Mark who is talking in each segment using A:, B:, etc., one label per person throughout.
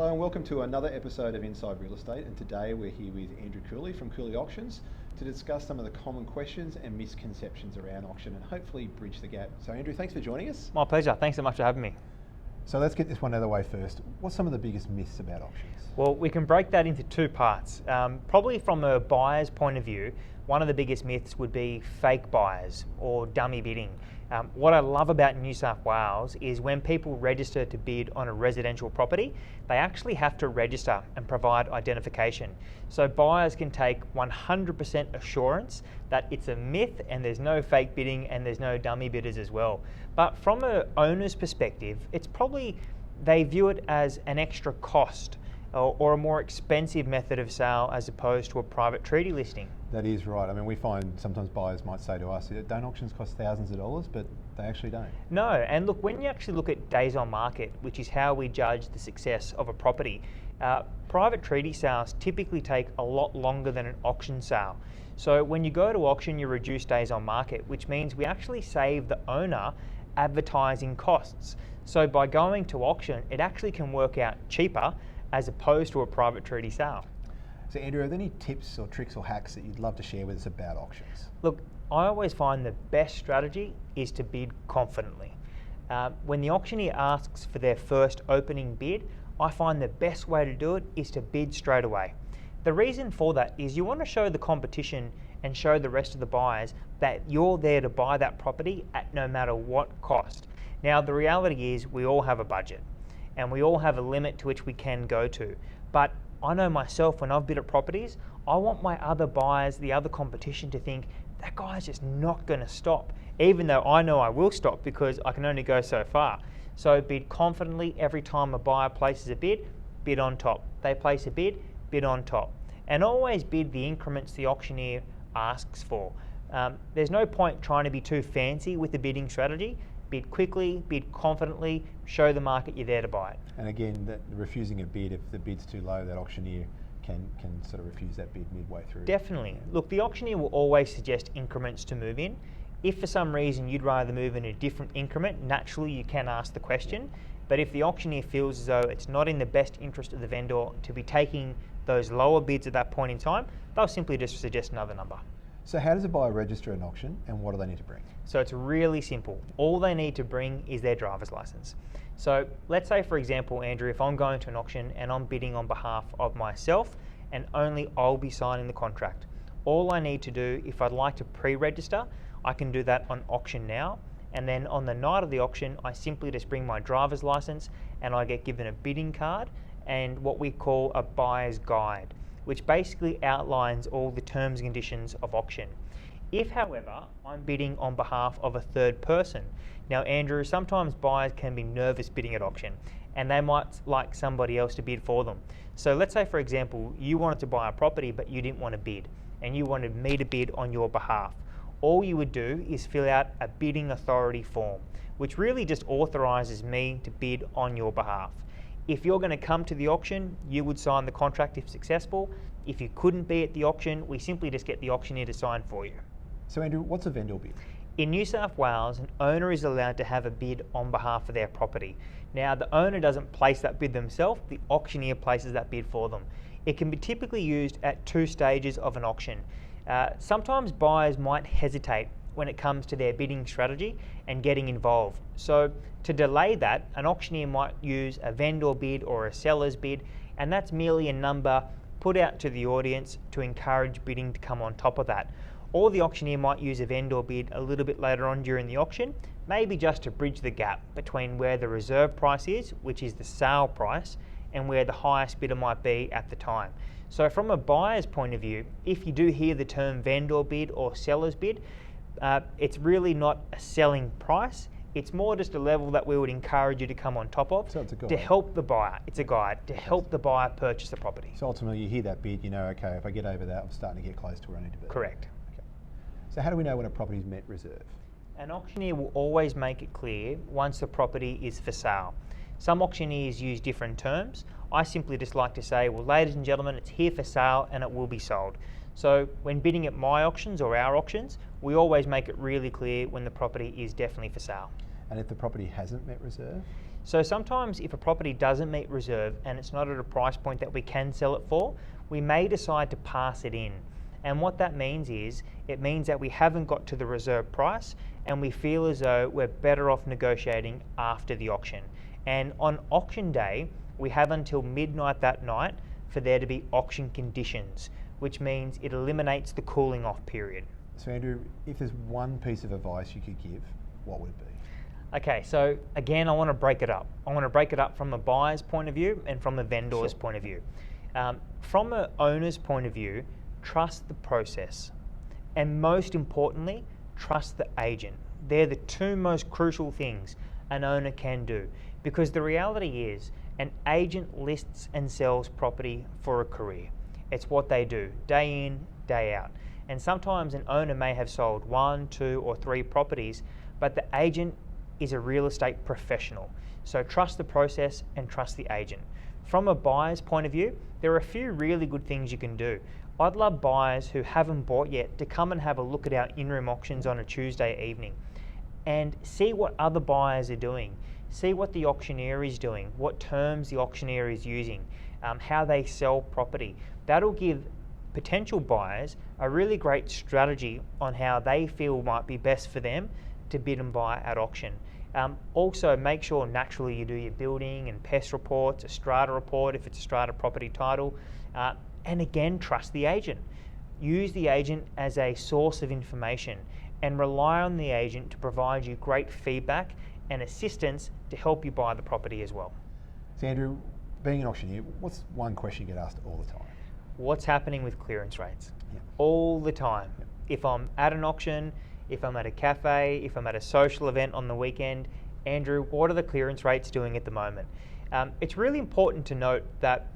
A: Hello and welcome to another episode of Inside Real Estate, and today we're here with Andrew Cooley from Cooley Auctions to discuss some of the common questions and misconceptions around auction and hopefully bridge the gap. So Andrew, thanks for joining us.
B: My pleasure. Thanks so much for having me.
A: So let's get this one out of the way first. What's some of the biggest myths about auctions?
B: Well, we can break that into two parts. Probably from a buyer's point of view, one of the biggest myths would be fake buyers or dummy bidding. What I love about New South Wales is when people register to bid on a residential property, they actually have to register and provide identification. So buyers can take 100% assurance that it's a myth and there's no fake bidding and there's no dummy bidders as well. But from an owner's perspective, it's probably, they view it as an extra cost or a more expensive method of sale as opposed to a private treaty listing.
A: That is right. I mean, we find sometimes buyers might say to us, don't auctions cost thousands of dollars, but they actually don't.
B: No, and look, when you actually look at days on market, which is how we judge the success of a property, private treaty sales typically take a lot longer than an auction sale. So when you go to auction, you reduce days on market, which means we actually save the owner advertising costs. So by going to auction, it actually can work out cheaper as opposed to a private treaty sale.
A: So Andrew, are there any tips or tricks or hacks that you'd love to share with us about auctions?
B: Look, I always find the best strategy is to bid confidently. When the auctioneer asks for their first opening bid, I find the best way to do it is to bid straight away. The reason for that is you want to show the competition and show the rest of the buyers that you're there to buy that property at no matter what cost. Now, the reality is we all have a budget and we all have a limit to which we can go to. But I know myself, when I've bid at properties, I want my other buyers, the other competition, to think that guy's just not going to stop, even though I know I will stop because I can only go so far. So bid confidently every time a buyer places a bid on top. They place a bid on top. And always bid the increments the auctioneer asks for. There's no point trying to be too fancy with the bidding strategy. Bid quickly, bid confidently, show the market you're there to buy it.
A: And again, that refusing a bid, if the bid's too low, that auctioneer can sort of refuse that bid midway through.
B: Definitely. Look, the auctioneer will always suggest increments to move in. If for some reason you'd rather move in a different increment, naturally you can ask the question. But if the auctioneer feels as though it's not in the best interest of the vendor to be taking those lower bids at that point in time, they'll simply just suggest another number.
A: So how does a buyer register an auction and what do they need to bring?
B: So it's really simple. All they need to bring is their driver's license. So let's say, for example, Andrew, if I'm going to an auction and I'm bidding on behalf of myself and only I'll be signing the contract. All I need to do, if I'd like to pre-register, I can do that on Auction Now. And then on the night of the auction, I simply just bring my driver's license and I get given a bidding card and what we call a buyer's guide, which basically outlines all the terms and conditions of auction. If, however, I'm bidding on behalf of a third person, now Andrew, sometimes buyers can be nervous bidding at auction and they might like somebody else to bid for them. So let's say, for example, you wanted to buy a property but you didn't want to bid and you wanted me to bid on your behalf. All you would do is fill out a bidding authority form, which really just authorises me to bid on your behalf. If you're going to come to the auction, you would sign the contract if successful. If you couldn't be at the auction, we simply just get the auctioneer to sign for you.
A: So Andrew, what's a vendor bid?
B: In New South Wales, an owner is allowed to have a bid on behalf of their property. Now, the owner doesn't place that bid themselves, the auctioneer places that bid for them. It can be typically used at two stages of an auction. Sometimes buyers might hesitate when it comes to their bidding strategy and getting involved. So to delay that, an auctioneer might use a vendor bid or a seller's bid, and that's merely a number put out to the audience to encourage bidding to come on top of that. Or the auctioneer might use a vendor bid a little bit later on during the auction, maybe just to bridge the gap between where the reserve price is, which is the sale price, and where the highest bidder might be at the time. So from a buyer's point of view, if you do hear the term vendor bid or seller's bid, it's really not a selling price. It's more just a level that we would encourage you to come on top of to help the buyer. It's a guide to help the buyer purchase the property.
A: So ultimately you hear that bid, you know, okay, if I get over that, I'm starting to get close to where I need to be.
B: Correct.
A: Okay. So how do we know when a property's met reserve?
B: An auctioneer will always make it clear once the property is for sale. Some auctioneers use different terms. I simply just like to say, well, ladies and gentlemen, it's here for sale and it will be sold. So when bidding at my auctions or our auctions, we always make it really clear when the property is definitely for sale.
A: And if the property hasn't met reserve?
B: So sometimes if a property doesn't meet reserve and it's not at a price point that we can sell it for, we may decide to pass it in. And what that means is, it means that we haven't got to the reserve price and we feel as though we're better off negotiating after the auction. And on auction day, we have until midnight that night for there to be auction conditions, which means it eliminates the cooling off period.
A: So Andrew, if there's one piece of advice you could give, what would it be?
B: Okay, so again, I want to break it up. I want to break it up from a buyer's point of view and from a vendor's point of view. From an owner's point of view, trust the process. And most importantly, trust the agent. They're the two most crucial things an owner can do. Because the reality is, an agent lists and sells property for a career. It's what they do, day in, day out. And sometimes an owner may have sold 1, 2, or 3 properties, but the agent is a real estate professional. So trust the process and trust the agent. From a buyer's point of view, there are a few really good things you can do. I'd love buyers who haven't bought yet to come and have a look at our in-room auctions on a Tuesday evening and see what other buyers are doing. See what the auctioneer is doing, what terms the auctioneer is using, how they sell property. That'll give potential buyers a really great strategy on how they feel might be best for them to bid and buy at auction. Also, make sure naturally you do your building and pest reports, a strata report if it's a strata property title, and again, trust the agent. Use the agent as a source of information and rely on the agent to provide you great feedback and assistance to help you buy the property as well.
A: So Andrew, being an auctioneer, what's one question you get asked all the time?
B: What's happening with clearance rates?
A: Yep.
B: All the time.
A: Yep.
B: If I'm at an auction, if I'm at a cafe, if I'm at a social event on the weekend, Andrew, what are the clearance rates doing at the moment? It's really important to note that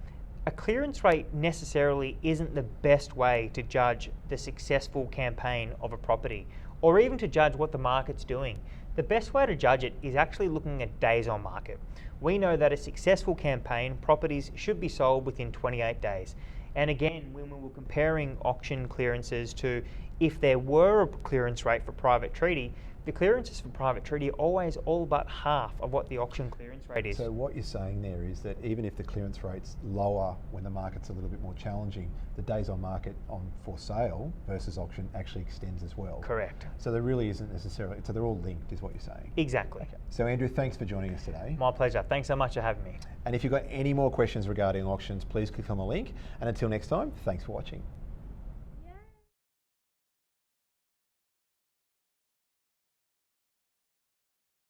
B: a clearance rate necessarily isn't the best way to judge the successful campaign of a property, or even to judge what the market's doing. The best way to judge it is actually looking at days on market. We know that a successful campaign, properties should be sold within 28 days. And again, when we were comparing auction clearances to if there were a clearance rate for private treaty, the clearances for private treaty are always all but half of what the auction clearance rate is.
A: So what you're saying there is that even if the clearance rate's lower when the market's a little bit more challenging, the days on market for sale versus auction actually extends as well.
B: Correct.
A: So there really isn't necessarily, so they're all linked is what you're saying.
B: Exactly.
A: Okay. So Andrew, thanks for joining us today.
B: My pleasure. Thanks so much for having me.
A: And if you've got any more questions regarding auctions, please click on the link. And until next time, thanks for watching.